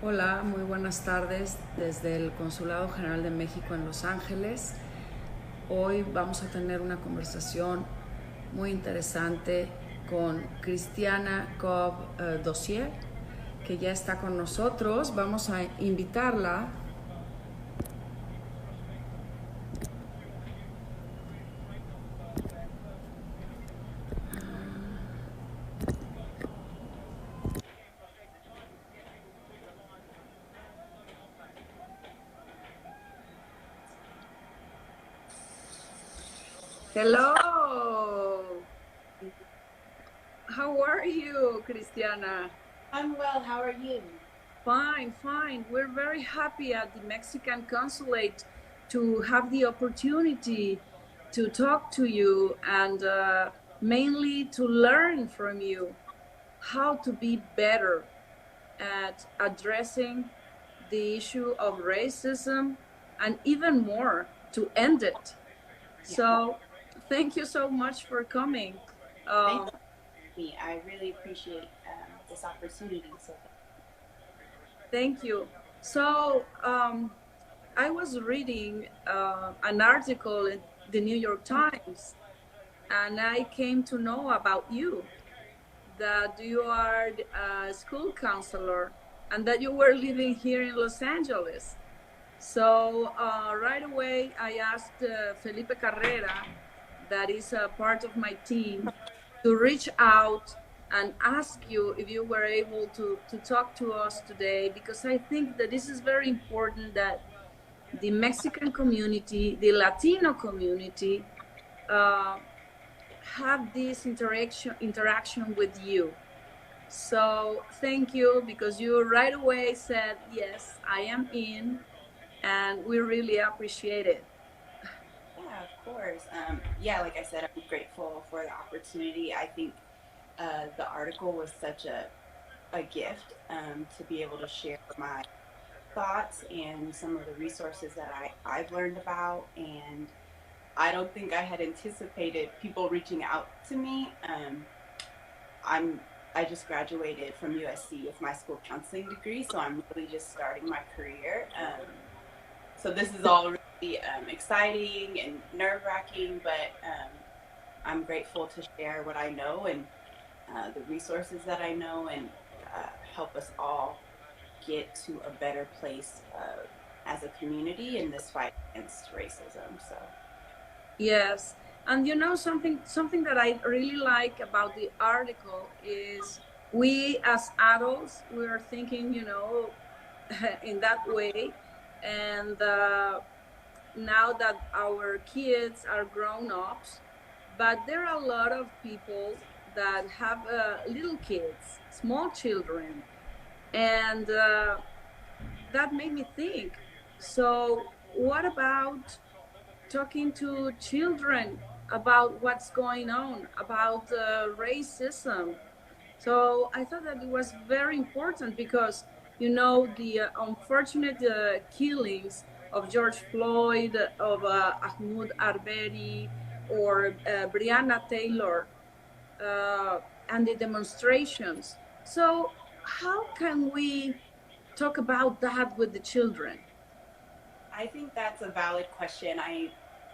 Hola, muy buenas tardes desde el Consulado General de México en Los Ángeles. Hoy vamos a tener una conversación muy interesante con Christiana CobbDozier, que ya está con nosotros. Vamos a invitarla. Hello. How are you, Christiana? I'm well. How are you? Fine, fine. We're very happy at the Mexican consulate to have the opportunity to talk to you and mainly to learn from you how to be better at addressing the issue of racism and even more to end it. Yeah, So, thank you so much for coming. thank Um, you. I really appreciate this opportunity. So, Thank you. So, I was reading an article in the New York Times, and I came to know about you, that you are a school counselor and that you were living here in Los Angeles. So, right away, I asked Felipe Carrera, that is a part of my team, to reach out and ask you if you were able to talk to us today, because I think that this is very important that the Mexican community, the Latino community, uh, have this interaction with you. So thank you, because you right away said, yes, I am in, and we really appreciate it. yeah, of course. Yeah, like I said, I'm grateful for the opportunity. I think the article was such a gift to be able to share my thoughts and some of the resources that I've learned about. And I don't think I had anticipated people reaching out to me. I'm I just graduated from USC with my school counseling degree, so I'm really just starting my career. So this is all really exciting and nerve wracking, but I'm grateful to share what I know and the resources that I know and help us all get to a better place as a community in this fight against racism. So, Yes. And you know, something that I really like about the article is we as adults, we are thinking, in that way. And now that our kids are grown ups, but there are a lot of people that have little kids, small children, and that made me think. So, what about talking to children about what's going on, about racism? So I thought that it was very important because, the unfortunate killings of George Floyd, of Ahmaud Arbery, or Breonna Taylor, uh, and the demonstrations. So, how can we talk about that with the children? I think that's a valid question.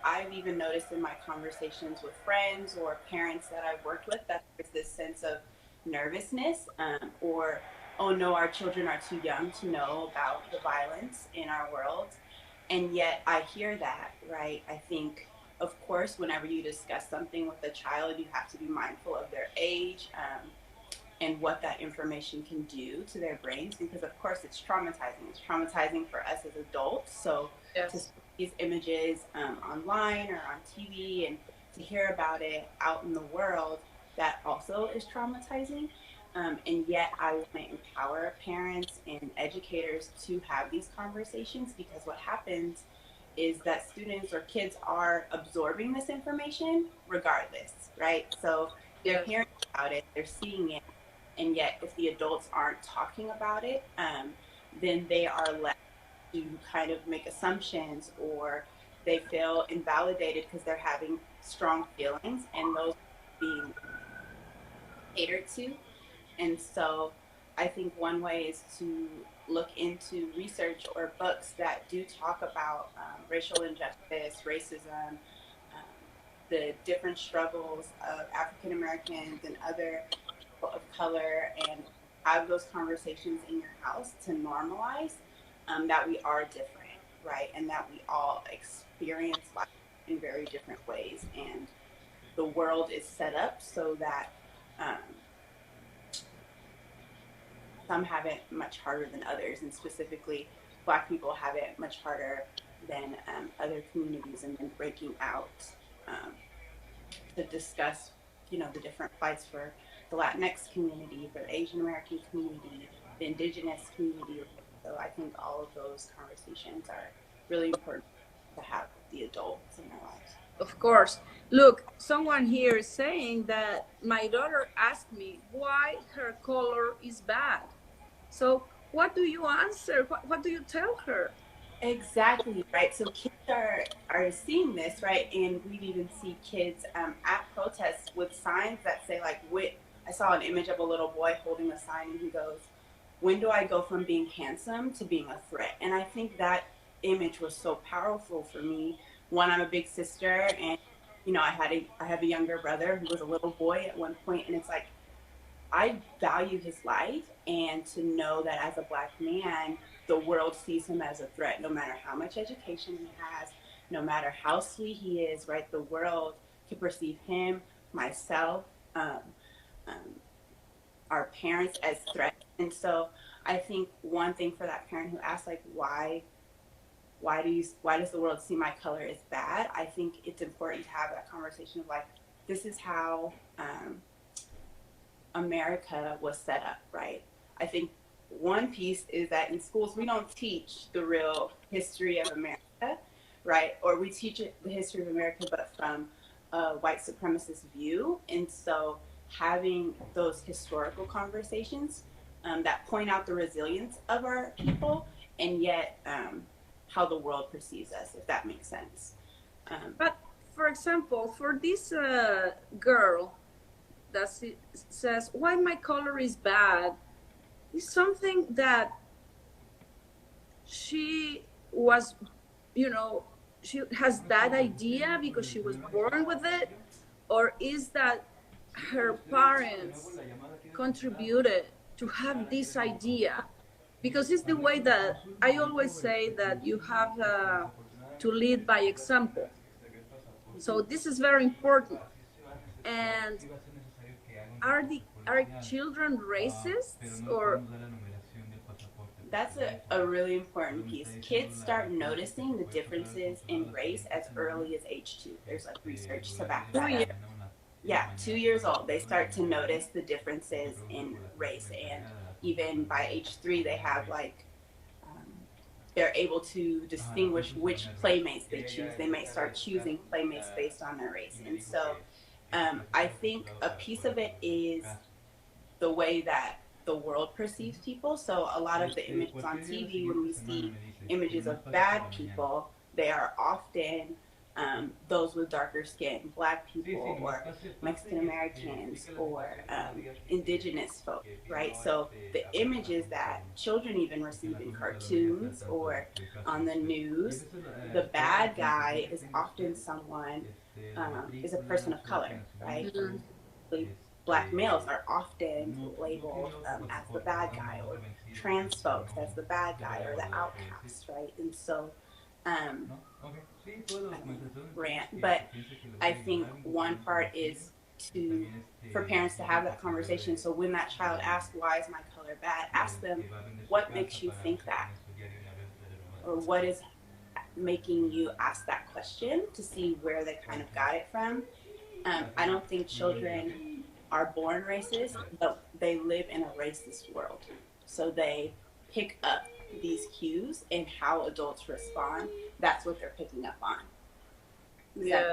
I've even noticed in my conversations with friends or parents that I've worked with that there's this sense of nervousness or oh no, our children are too young to know about the violence in our world. And yet I hear that, right? I think, of course, whenever you discuss something with a child, you have to be mindful of their age, and what that information can do to their brains, because of course it's traumatizing for us as adults. So to see Yes. these images online or on TV and to hear about it out in the world, that also is traumatizing. And yet I want to empower parents and educators to have these conversations, because what happens is that students or kids are absorbing this information regardless, right? So they're Yes. hearing about it, they're seeing it, and yet if the adults aren't talking about it, then they are left to kind of make assumptions, or they feel invalidated because they're having strong feelings and those being catered to. And so I think one way is to look into research or books that do talk about racial injustice, racism, the different struggles of African Americans and other people of color, and have those conversations in your house to normalize that we are different, right? And that we all experience life in very different ways. And the world is set up so that some have it much harder than others, and specifically Black people have it much harder than other communities, and then breaking out to discuss, you know, the different fights for the Latinx community, for the Asian American community, the indigenous community. So I think all of those conversations are really important to have with the adults in their lives. Of course. Look, someone here is saying that my daughter asked me why her color is bad. So what do you answer? What do you tell her? Exactly, right? So kids are seeing this, right? And we've even seen kids at protests with signs that say, like, I saw an image of a little boy holding a sign, and he goes, "When do I go from being handsome to being a threat?" And I think that image was so powerful for me. One, I'm a big sister, and you know, I have a younger brother who was a little boy at one point, and it's like, I value his life, and to know that as a Black man, the world sees him as a threat, no matter how much education he has, no matter how sweet he is, right? The world can perceive him, myself, our parents as threats. And so I think one thing for that parent who asked, like, why does the world see my color as bad? I think it's important to have that conversation of, like, this is how America was set up, right? I think one piece is that in schools we don't teach the real history of America, right? Or we teach the history of America, but from a white supremacist view. And so having those historical conversations that point out the resilience of our people, and yet how the world perceives us, if that makes sense. But for example, for this girl that says, why my color is bad, is something that she was, you know, she has that idea because she was born with it, or is that her parents contributed to have this idea? Because it's the way that I always say that you have to lead by example. So this is very important. And are children racists, or? That's a really important piece. Kids start noticing the differences in race as early as age 2. There's like research to back that up. Yeah, 2 years old, they start to notice the differences in race. And even by age 3, they have like, they're able to distinguish which playmates they choose. They may start choosing playmates based on their race. And so I think a piece of it is the way that the world perceives people. So a lot of the images on TV, when we see images of bad people, they are often those with darker skin, Black people, or Mexican Americans, or indigenous folk, right? So the images that children even receive in cartoons or on the news, the bad guy is often someone, is a person of color, right? Mm-hmm. Black males are often labeled as the bad guy, or trans folks as the bad guy or the outcast, right? And so, but I think one part is for parents to have that conversation. So when that child asks, why is my color bad? Ask them, what makes you think that? Or what is making you ask that question, to see where they kind of got it from. I don't think children are born racist, but they live in a racist world. So they pick up these cues, and how adults respond, that's what they're picking up on. Yeah.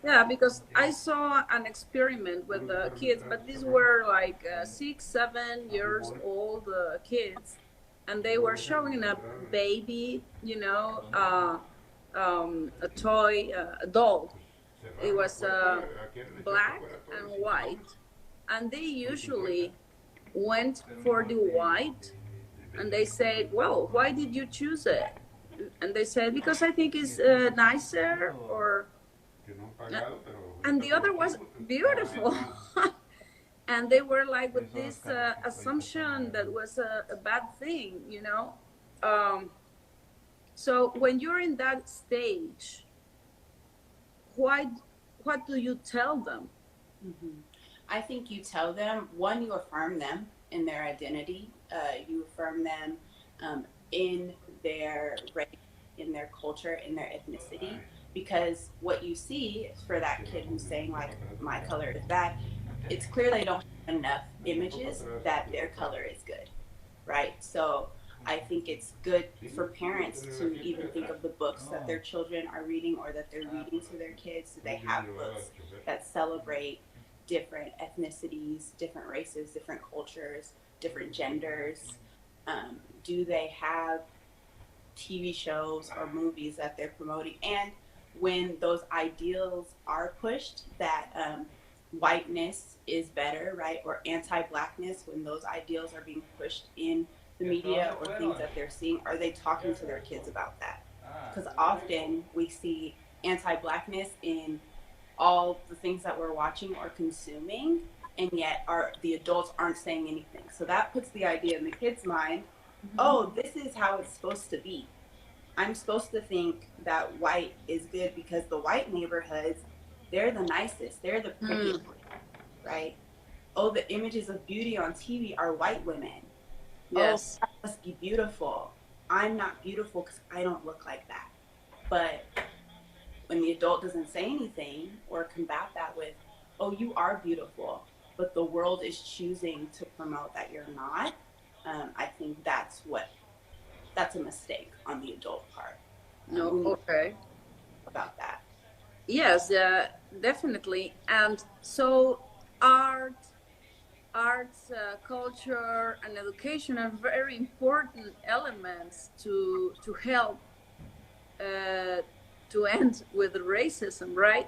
Yeah, because I saw an experiment with the kids, but these were like 6, 7 years old kids, and they were showing a baby, you know, a toy, a doll. It was black and white, and they usually went for the white And they said, well, why did you choose it? And they said, because I think it's nicer, or and the other was beautiful. And they were like with this assumption that was a bad thing, you know. So when you're in that stage, what do you tell them? Mm-hmm. I think you tell them, one, you affirm them in their identity. You affirm them in their race, in their culture, in their ethnicity. Because what you see for that kid who's saying, like, my color is bad, it's clear they don't have enough images that their color is good, right? So I think it's good for parents to even think of the books that their children are reading or that they're reading to their kids. So they have books that celebrate different ethnicities, different races, different cultures, different genders. Do they have TV shows or movies that they're promoting? And when those ideals are pushed, that whiteness is better, right? Or anti-blackness, when those ideals are being pushed in the media or things that they're seeing, are they talking to their kids about that? Because often we see anti-blackness in all the things that we're watching or consuming, and yet the adults aren't saying anything. So that puts the idea in the kid's mind, oh, this is how it's supposed to be. I'm supposed to think that white is good because the white neighborhoods, they're the nicest, they're the prettiest, right? Oh, the images of beauty on TV are white women. Yes. Oh, that must be beautiful. I'm not beautiful because I don't look like that. But when the adult doesn't say anything or combat that with, oh, you are beautiful, but the world is choosing to promote that you're not, I think that's a mistake on the adult part. No, okay. About that. Yes, definitely. And so arts, culture, and education are very important elements to help to end with racism, right?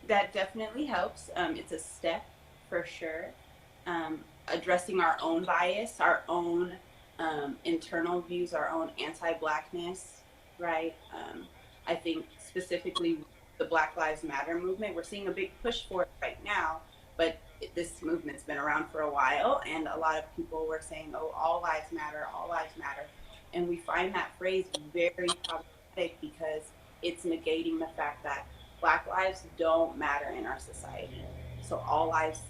That definitely helps. It's a step for sure. Addressing our own bias, our own internal views, our own anti-blackness, right? I think specifically the Black Lives Matter movement, we're seeing a big push for it right now, but this movement's been around for a while, and a lot of people were saying, oh, all lives matter, all lives matter. And we find that phrase very problematic because it's negating the fact that Black lives don't matter in our society. So all lives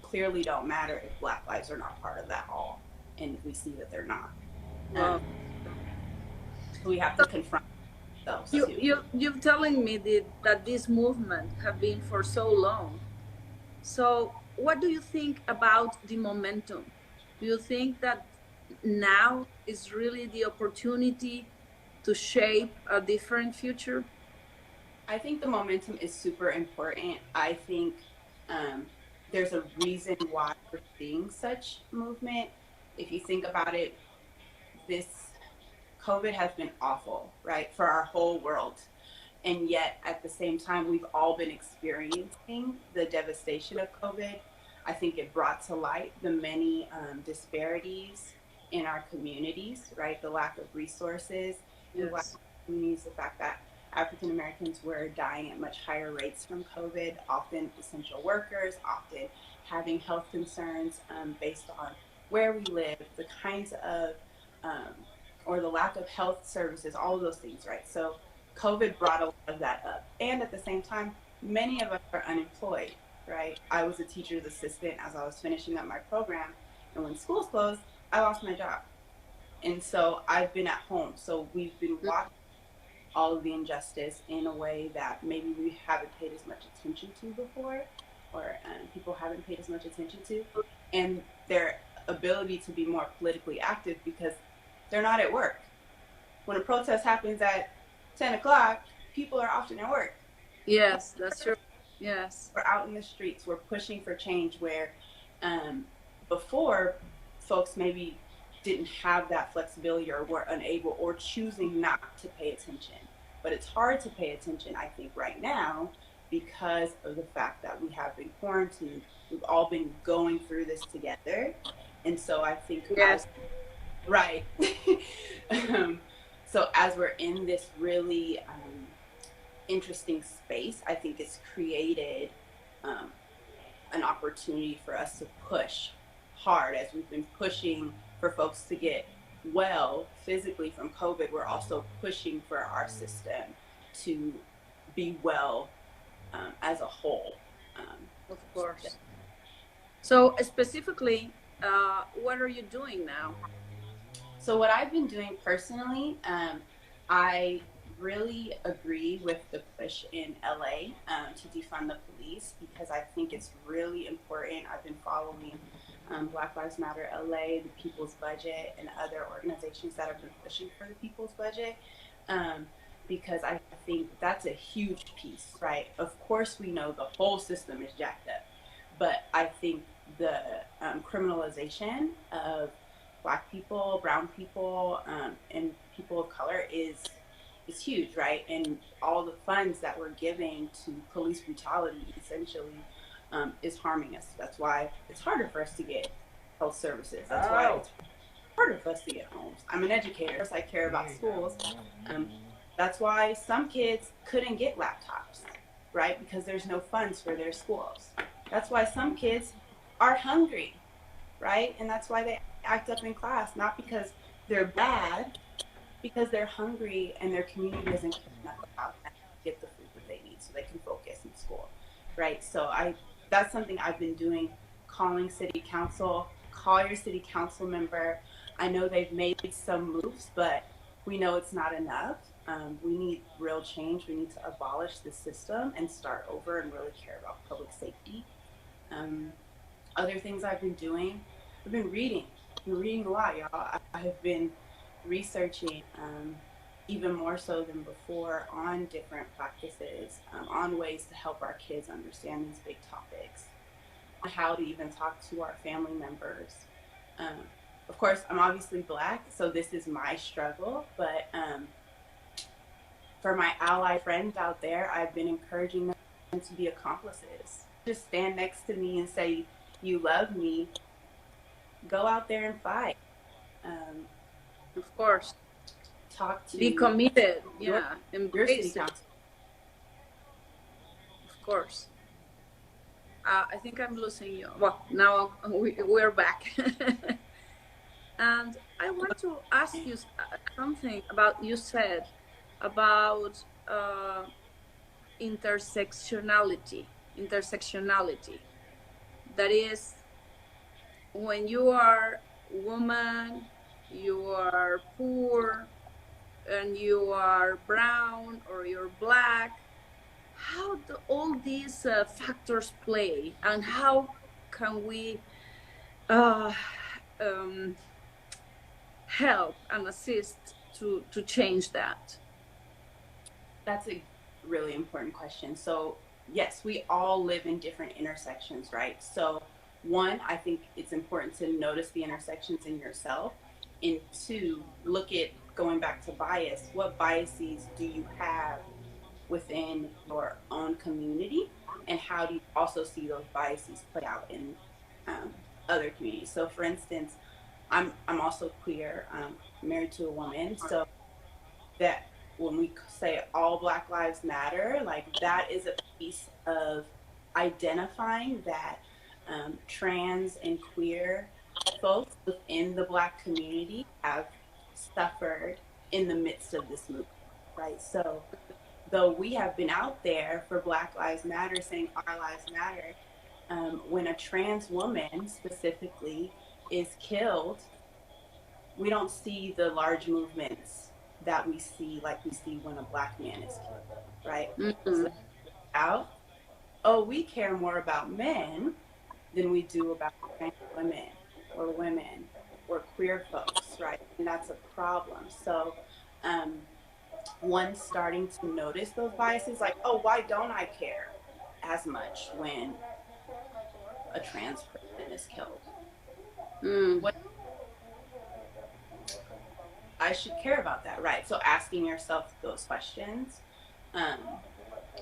clearly don't matter if Black lives are not part of that all. And we see that they're not. So we have to confront those. You're telling me that this movement have been for so long. So what do you think about the momentum? Do you think that now is really the opportunity to shape a different future? I think the momentum is super important. I think there's a reason why we're seeing such movement. If you think about it, this COVID has been awful, right, for our whole world. And yet, at the same time, we've all been experiencing the devastation of COVID. I think it brought to light the many disparities in our communities, right? The lack of resources in Black communities, the fact that African Americans were dying at much higher rates from COVID, often essential workers, often having health concerns based on where we live, the kinds of, or the lack of health services, all of those things, right? So COVID brought a lot of that up. And at the same time, many of us are unemployed, right? I was a teacher's assistant as I was finishing up my program. And when schools closed, I lost my job. And so I've been at home. So we've been watching all of the injustice in a way that maybe we haven't paid as much attention to before, or people haven't paid as much attention to. And their ability to be more politically active because they're not at work. When a protest happens at 10 o'clock, people are often at work. Yes, that's true. Yes. We're out in the streets. We're pushing for change where before folks maybe didn't have that flexibility or were unable or choosing not to pay attention. But it's hard to pay attention, I think, right now because of the fact that we have been quarantined. We've all been going through this together. And so I think Right. So as we're in this really interesting space, I think it's created um, an opportunity for us to push hard as we've been pushing for folks to get well physically from COVID. We're also pushing for our system to be well as a whole. Of course. So specifically, what are you doing now? So what I've been doing personally, I really agree with the push in LA to defund the police, because I think it's really important. I've been following Black Lives Matter LA, the People's Budget, and other organizations that have been pushing for the People's Budget, because I think that's a huge piece, right? Of course, we know the whole system is jacked up, but I think the criminalization of Black people, brown people, and people of color is huge, right? And all the funds that we're giving to police brutality essentially is harming us. That's why it's harder for us to get health services. That's why it's harder for us to get homes. I'm an educator, so I care about schools. That's why some kids couldn't get laptops, right? Because there's no funds for their schools. That's why some kids are hungry, right? And that's why they act up in class, not because they're bad, because they're hungry and their community doesn't care enough about them to get the food that they need so they can focus in school, right? So that's something I've been doing, calling city council. Call your city council member. I know they've made some moves, but we know it's not enough. We need real change. We need to abolish the system and start over and really care about public safety. Other things I've been doing, I've been reading. I've been reading a lot, y'all. I have been researching even more so than before on different practices, on ways to help our kids understand these big topics, on how to even talk to our family members. Of course, I'm obviously Black, so this is my struggle, but for my ally friends out there, I've been encouraging them to be accomplices. Just stand next to me and say, you love me, go out there and fight. Of course. Talk to be committed. your city council. Of course. I think I'm losing you. Well, now we're back. And I want to ask you something about, you said about intersectionality. That is, when you are woman, you are poor, and you are brown or you're Black, how do all these factors play, and how can we help and assist to change that? That's a really important question. So yes, we all live in different intersections, right? So one, I think it's important to notice the intersections in yourself, and two, look at, going back to bias, what biases do you have within your own community, and how do you also see those biases play out in other communities? So for instance, I'm also queer, married to a woman, so that when we say all Black Lives Matter, like that is a piece of identifying that trans and queer folks within the Black community have suffered in the midst of this movement, right? So though we have been out there for Black Lives Matter, saying our lives matter, when a trans woman specifically is killed, we don't see the large movements that we see, like we see when a Black man is killed, right? Mm-hmm. So we care more about men than we do about trans women or queer folks, right? And that's a problem. So one, starting to notice those biases, like, oh, why don't I care as much when a trans person is killed? What, I should care about that, right? So asking yourself those questions, and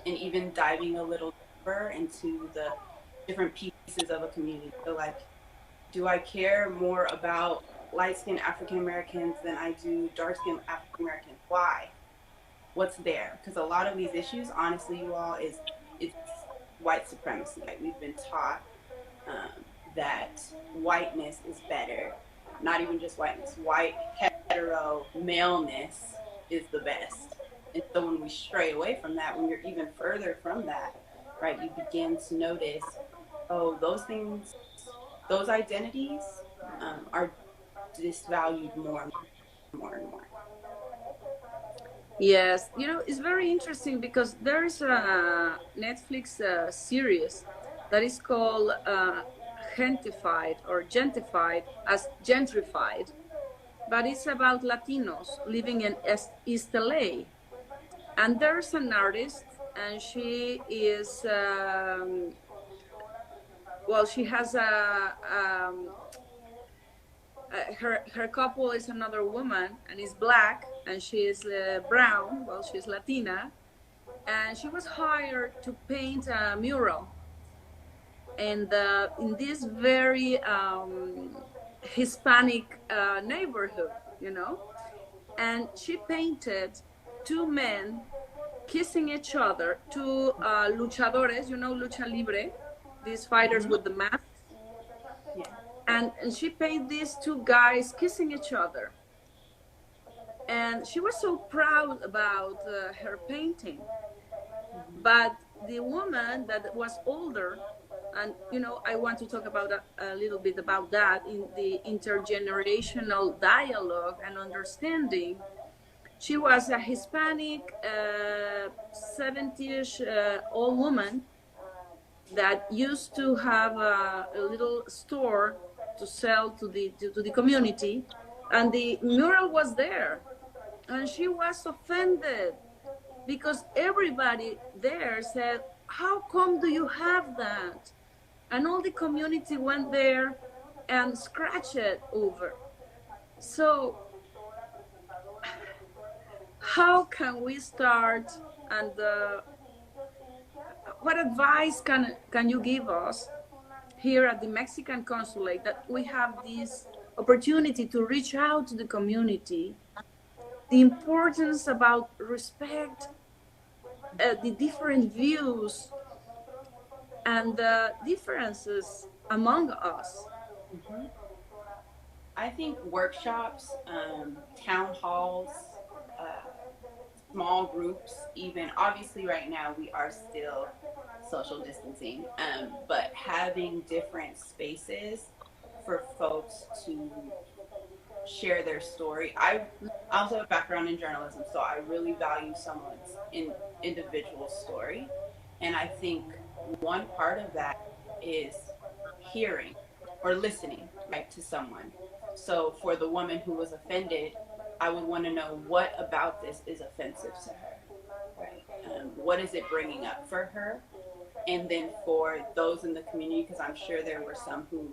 even diving a little deeper into the different pieces of a community. So like, do I care more about light-skinned African Americans than I do dark-skinned African Americans. Why? What's there? Because a lot of these issues, honestly, you all, it's white supremacy. Like, we've been taught that whiteness is better. Not even just whiteness. White, hetero, maleness is the best. And so when we stray away from that, when you're even further from that, right, you begin to notice, oh, those things, those identities are disvalued more and more and more. Yes, it's very interesting because there's a Netflix series that is called Gentified, or Gentified as Gentrified, but it's about Latinos living in East LA. And there's an artist, and she is, she has her couple is another woman, and is black, and she is brown. Well, she's Latina, and she was hired to paint a mural in this very Hispanic neighborhood, and she painted two men kissing each other, two luchadores, lucha libre, these fighters with the masks. Yeah. And she painted these two guys kissing each other. And she was so proud about her painting. But the woman that was older, and I want to talk about a little bit about that in the intergenerational dialogue and understanding. She was a Hispanic 70-ish old woman that used to have a little store to sell to the community, and the mural was there, and she was offended because everybody there said, how come do you have that? And all the community went there and scratched it over. So how can we start, and what advice can you give us here at the Mexican consulate, that we have this opportunity to reach out to the community, the importance about respect, the different views and the differences among us? Mm-hmm. I think workshops, town halls, small groups, even, obviously right now we are still social distancing, but having different spaces for folks to share their story. I also have a background in journalism, so I really value someone's individual story. And I think one part of that is hearing or listening, right, to someone. So for the woman who was offended, I would want to know what about this is offensive to her, right? What is it bringing up for her? And then for those in the community, because I'm sure there were some who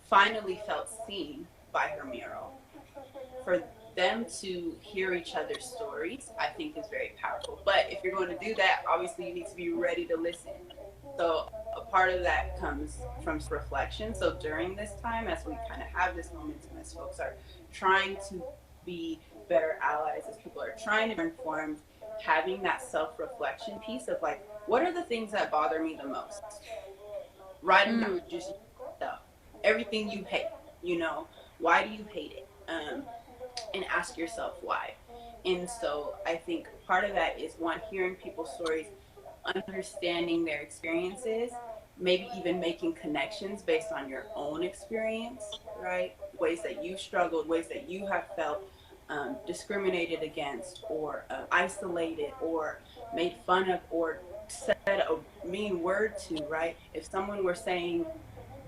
finally felt seen by her mural, for them to hear each other's stories, I think is very powerful. But if you're going to do that, obviously you need to be ready to listen. So a part of that comes from reflection. So during this time, as we kind of have this momentum, as folks are trying to be better allies, as people are trying to be informed, having that self-reflection piece of like, what are the things that bother me the most? Writing down just stuff, everything you hate, why do you hate it? And ask yourself why. And so I think part of that is, one, hearing people's stories, understanding their experiences, maybe even making connections based on your own experience, right? Ways that you struggled, ways that you have felt discriminated against, or isolated, or made fun of, or said a mean word to, right? If someone were saying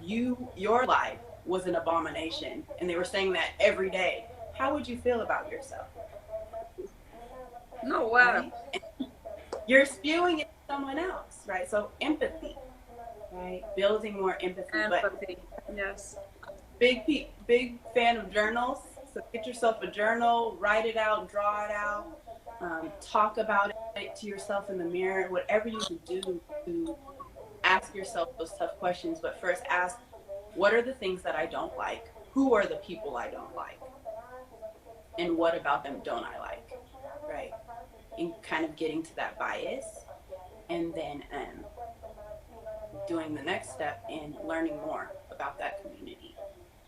your life was an abomination, and they were saying that every day, how would you feel about yourself? No, wow. Right? You're spewing it to someone else, right? So empathy, right? Building more empathy. Empathy, yes. Big fan of journals. So get yourself a journal, write it out, draw it out, talk about it to yourself in the mirror, whatever you can do to ask yourself those tough questions. But first ask, what are the things that I don't like? who are the people I don't like, and what about them don't I like, right? And kind of getting to that bias, and then doing the next step in learning more about that community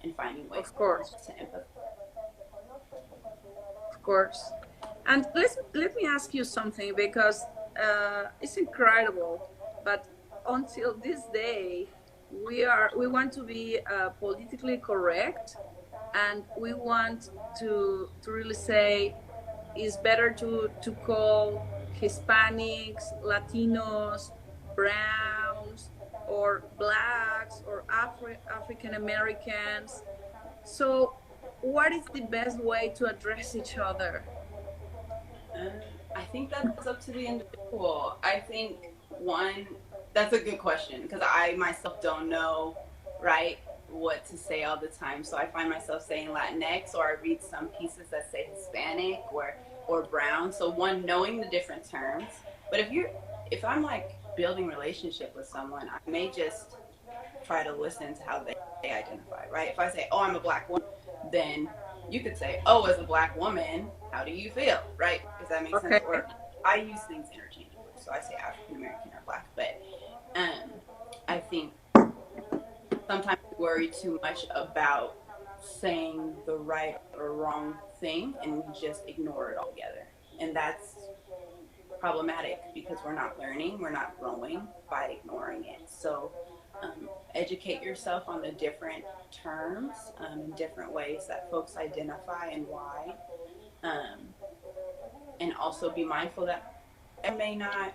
and finding ways Of course. to empathize. Of course. And let me ask you something, because it's incredible, but until this day, we want to be politically correct, and we want to really say it's better to call Hispanics, Latinos, Browns, or Blacks, or African Americans. So what is the best way to address each other? I think that's up to the individual. I think that's a good question, because I myself don't know, right, what to say all the time. So I find myself saying Latinx, or I read some pieces that say Hispanic or brown. So knowing the different terms. But if I'm like building relationship with someone, I may just try to listen to how they identify, right? If I say, oh, I'm a Black woman, then you could say, oh, as a Black woman, how do you feel, right? Does that make sense? Or I use things interchangeably, so I say African American or Black, but I think sometimes we worry too much about saying the right or wrong thing, and we just ignore it altogether, and that's problematic, because we're not learning, we're not growing by ignoring it. So educate yourself on the different terms and different ways that folks identify and why, and also be mindful that I may not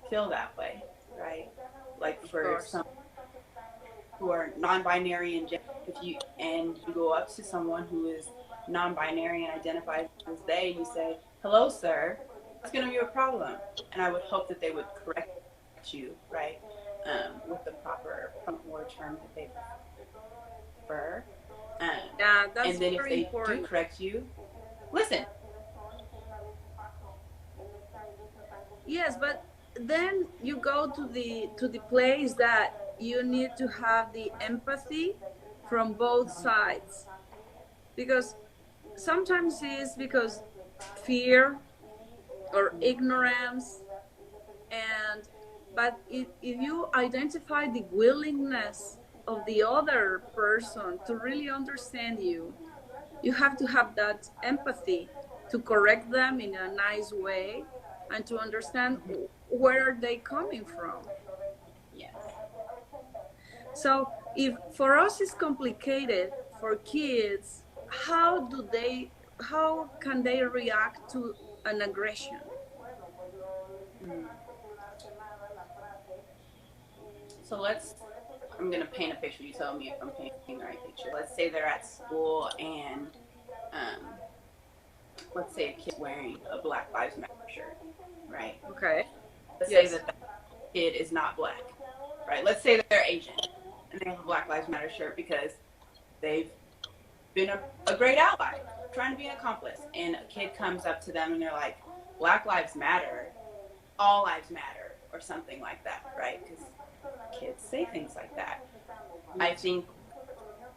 feel that way, right? Like for some who are non-binary, and if you go up to someone who is non-binary and identifies as they, and you say, hello, sir, that's going to be a problem. And I would hope that they would correct you, right, with the proper word term that they prefer. Yeah, that's and then if they important. do correct you, listen. Yes, but then you go to the place that you need to have the empathy from both sides, because sometimes it's because fear or ignorance, but if you identify the willingness of the other person to really understand you, you have to have that empathy to correct them in a nice way and to understand where are they coming from. Yes. So if for us it's complicated, for kids, how can they react to an aggression? So I'm going to paint a picture. You tell me if I'm painting the right picture. Let's say they're at school, and let's say a kid wearing a Black Lives Matter shirt, right? Okay. Let's say that kid is not Black, right? Let's say that they're Asian and they have a Black Lives Matter shirt because they've been a great ally, trying to be an accomplice. And a kid comes up to them and they're like, Black Lives Matter, all lives matter, or something like that, right? Because kids say things like that. I think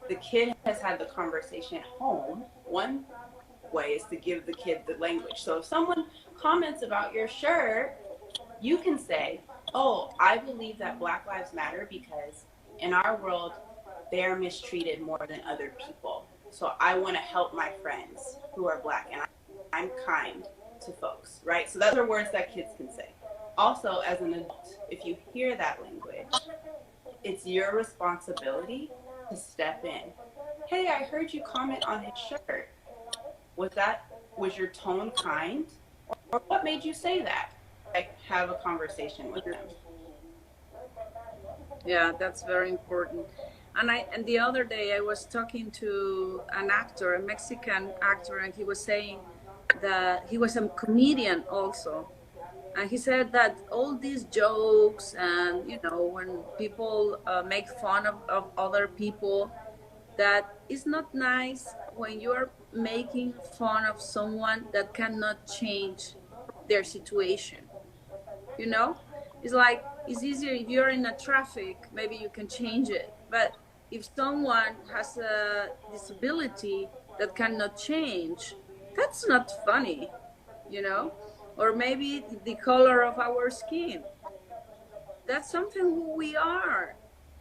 the kid has had the conversation at home. One way is to give the kid the language. So if someone comments about your shirt, you can say, oh, I believe that Black Lives Matter because in our world, they're mistreated more than other people. So I want to help my friends who are Black, and I'm kind to folks, right? So those are words that kids can say. Also, as an adult, if you hear that language, it's your responsibility to step in. Hey, I heard you comment on his shirt. Was your tone kind? Or what made you say that? Like, have a conversation with them. Yeah, that's very important. And the other day I was talking to an actor, a Mexican actor, and he was saying that he was a comedian also. And he said that all these jokes and, when people make fun of other people, that it's not nice when you're making fun of someone that cannot change their situation. It's like, it's easier if you're in a traffic, maybe you can change it. But if someone has a disability that cannot change, that's not funny, you know? Or maybe the color of our skin. That's something who we are,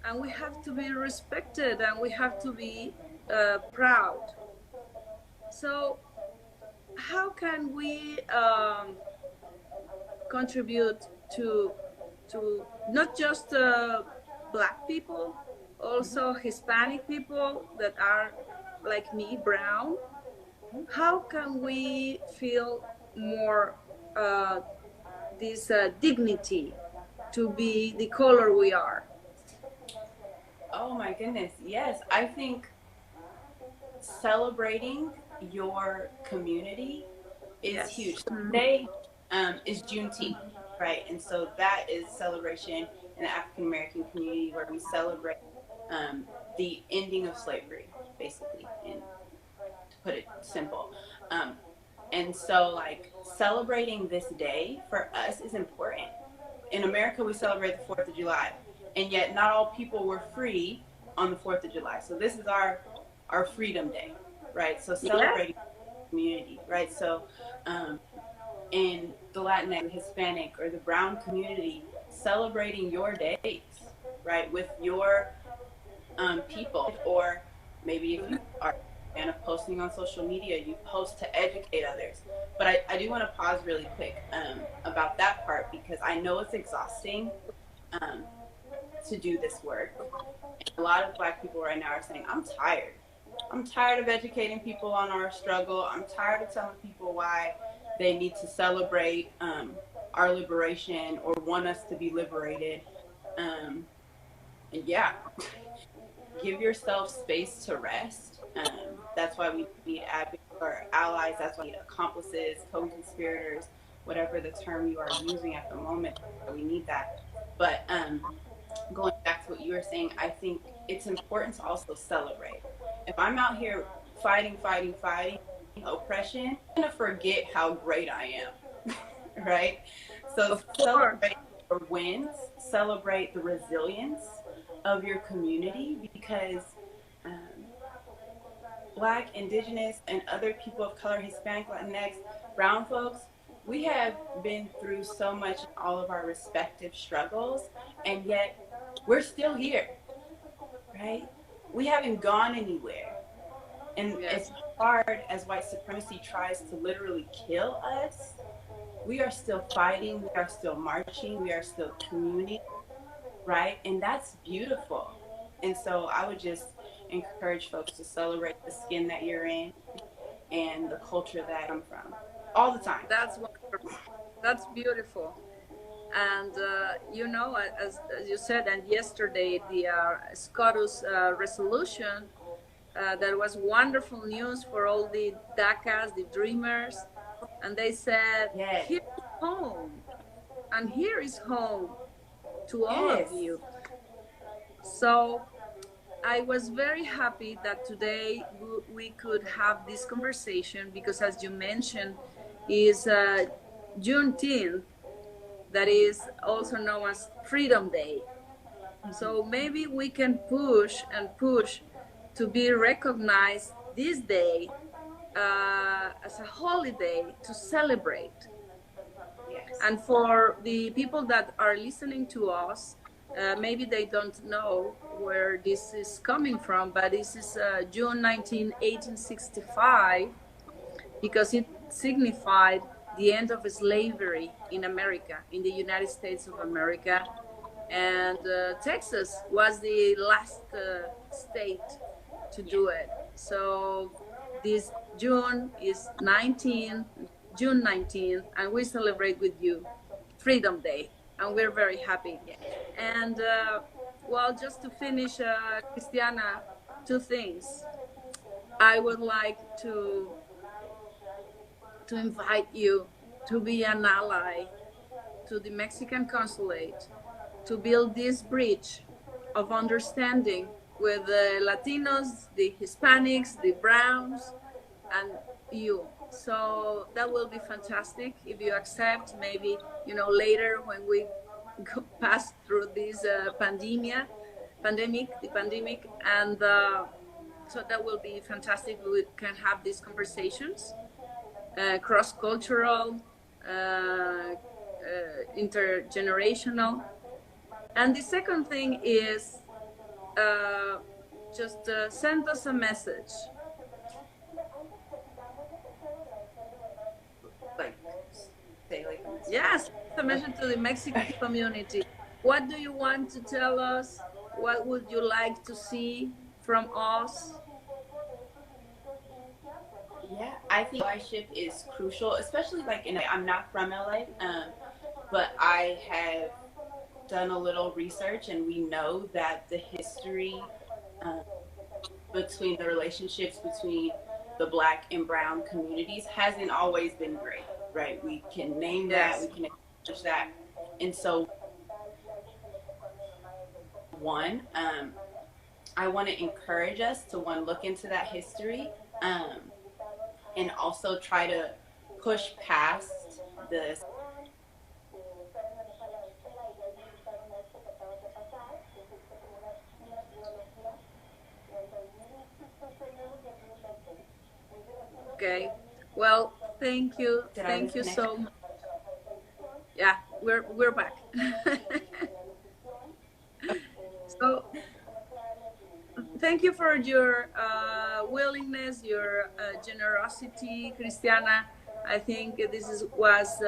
and we have to be respected, and we have to be proud. So how can we contribute to not just Black people, also Hispanic people that are like me, brown? How can we feel more this dignity to be the color we are? Oh my goodness, yes. I think celebrating your community is Yes. huge. So today is Juneteenth, right? And so that is celebration in the African American community where we celebrate the ending of slavery, basically, and to put it simple. And so, like, celebrating this day for us is important. In America, we celebrate the 4th of July, and yet not all people were free on the 4th of July. So this is our Freedom Day, right? So celebrating community, right? So in the Latinx, Hispanic, or the brown community, celebrating your days, right, with your people, or maybe if you are a fan of posting on social media, you post to educate others. But I do want to pause really quick about that part, because I know it's exhausting to do this work. And a lot of Black people right now are saying, I'm tired. I'm tired of educating people on our struggle. I'm tired of telling people why they need to celebrate our liberation or want us to be liberated. And yeah, give yourself space to rest. That's why we need advocates or allies. That's why we need accomplices, co-conspirators, whatever the term you are using at the moment. We need that. But going back to what you were saying, I think it's important to also celebrate. If I'm out here fighting oppression, I'm going to forget how great I am, right? So celebrate your wins, celebrate the resilience of your community, because Black, Indigenous, and other people of color, Hispanic, Latinx, brown folks, we have been through so much in all of our respective struggles, and yet we're still here, right? We haven't gone anywhere. And as hard as white supremacy tries to literally kill us, we are still fighting, we are still marching, we are still communing, right? And that's beautiful. And so I would just encourage folks to celebrate the skin that you're in and the culture that I'm from all the time. That's wonderful. That's beautiful. And you know, as you said, and yesterday the SCOTUS resolution, that was wonderful news for all the DACAs, the dreamers, and they said, here is home, and here is home to all of you. So I was very happy that today we could have this conversation, because as you mentioned, is Juneteenth, that is also known as Freedom Day. So maybe we can push and push to be recognized this day as a holiday to celebrate. And for the people that are listening to us, maybe they don't know where this is coming from, but this is June 19, 1865, because it signified the end of slavery in America, in the United States of America. And Texas was the last state to do it. So this June is June 19th, and we celebrate with you Freedom Day, and we're very happy. And well, just to finish, Christiana, two things. I would like to invite you to be an ally to the Mexican consulate, to build this bridge of understanding with the Latinos, the Hispanics, the Browns, and you. So that will be fantastic if you accept, maybe, you know, later when we pass through this pandemic, the pandemic, and so that will be fantastic. We can have these conversations, cross-cultural, intergenerational. And the second thing is just send us a message. Yes, a message to the Mexican community. What do you want to tell us? What would you like to see from us? Yeah, I think allyship is crucial, especially like I'm not from LA, but I have done a little research, and we know that the history between the relationships between the Black and brown communities hasn't always been great, right? We can name that, we can acknowledge that. And so, one, I want to encourage us to look into that history, and also try to push past the Okay. Well, thank you. Thank you so much. Yeah, we're back. So, thank you for your willingness, your generosity, Christiana. I think this was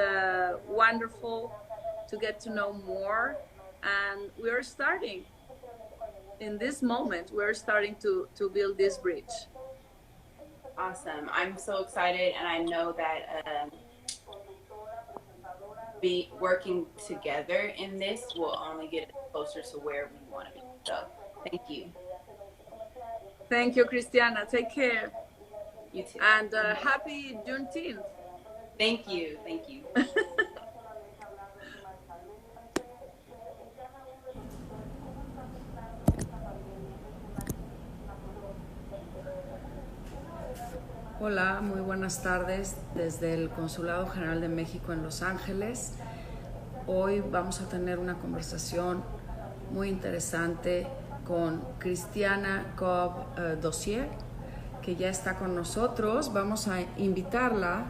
wonderful to get to know more, and we're starting in this moment. We're starting to build this bridge. Awesome. I'm so excited, and I know that be working together in this will only get us closer to where we want to be. So, thank you. Thank you, Christiana. Take care. You too. And happy Juneteenth. Thank you. Thank you. Hola, muy buenas tardes desde el Consulado General de México en Los Ángeles. Hoy vamos a tener una conversación muy interesante con Christiana CobbDozier, que ya está con nosotros. Vamos a invitarla.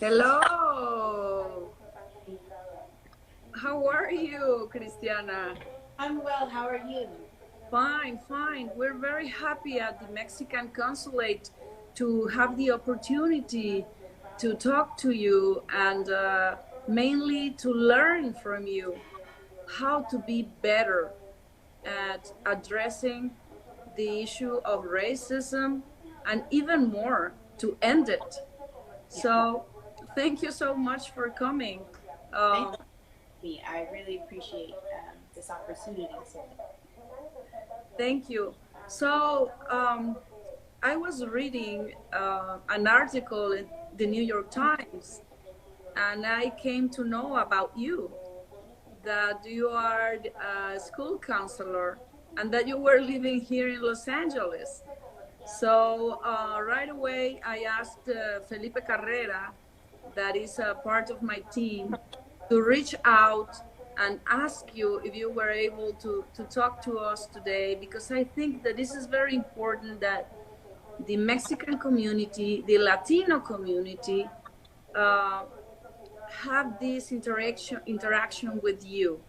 Hello. How are you, Christiana? I'm well. How are you? Fine, fine. We're very happy at the Mexican consulate to have the opportunity to talk to you and mainly to learn from you how to be better at addressing the issue of racism and even more to end it. So thank you so much for coming. Thank you. I really appreciate this opportunity. Thank you. So I was reading an article in the New York Times, and I came to know about you, that you are a school counselor and that you were living here in Los Angeles. So right away I asked Felipe Carrera, that is a part of my team, to reach out and ask you if you were able to talk to us today, because I think that this is very important, that the Mexican community, the Latino community, have this interaction with you.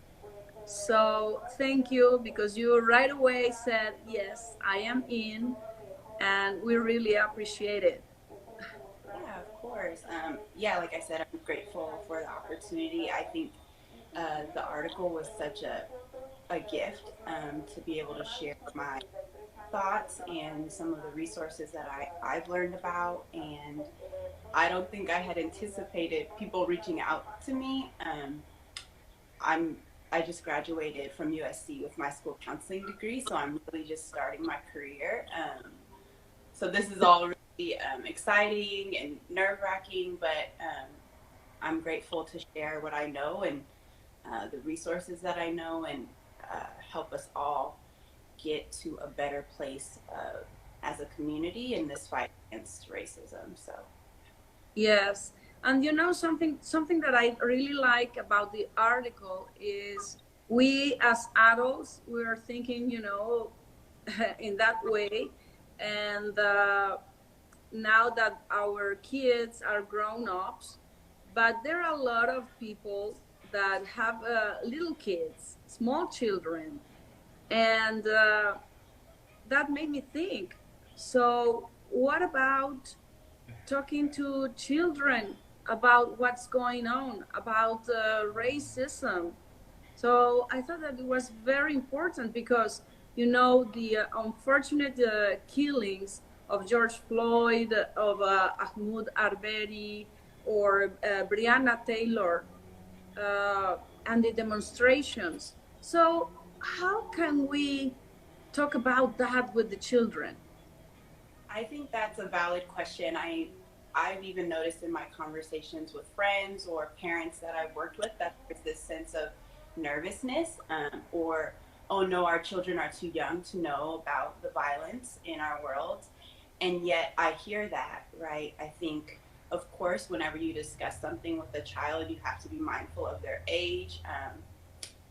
So thank you, because you right away said, yes, I am in, and we really appreciate it. Yeah, of course. Yeah, like I said, I'm grateful for the opportunity. I think the article was such a gift to be able to share my thoughts and some of the resources that I've learned about. And I don't think I had anticipated people reaching out to me. I just graduated from USC with my school counseling degree, so I'm really just starting my career. So this is all really exciting and nerve-wracking, but I'm grateful to share what I know and the resources that I know and help us all get to a better place as a community in this fight against racism. So Yes. And you know, something that I really like about the article is we as adults, we're thinking, you know, in that way. And now that our kids are grown ups, but there are a lot of people that have little kids, small children. And that made me think, so what about talking to children about what's going on, about racism? So I thought that it was very important because, you know, the unfortunate killings of George Floyd, of Ahmaud Arbery, or Breonna Taylor, and the demonstrations. So how can we talk about that with the children? I think that's a valid question. I've even noticed in my conversations with friends or parents that I've worked with that there's this sense of nervousness or, oh no, our children are too young to know about the violence in our world. And yet I hear that, right? I think, of course, whenever you discuss something with a child, you have to be mindful of their age,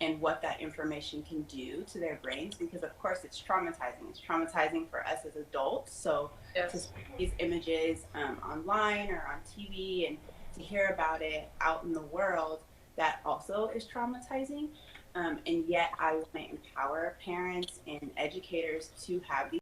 and what that information can do to their brains, because of course it's traumatizing. It's traumatizing for us as adults. So to see these images online or on TV and to hear about it out in the world, that also is traumatizing. And yet I want to empower parents and educators to have these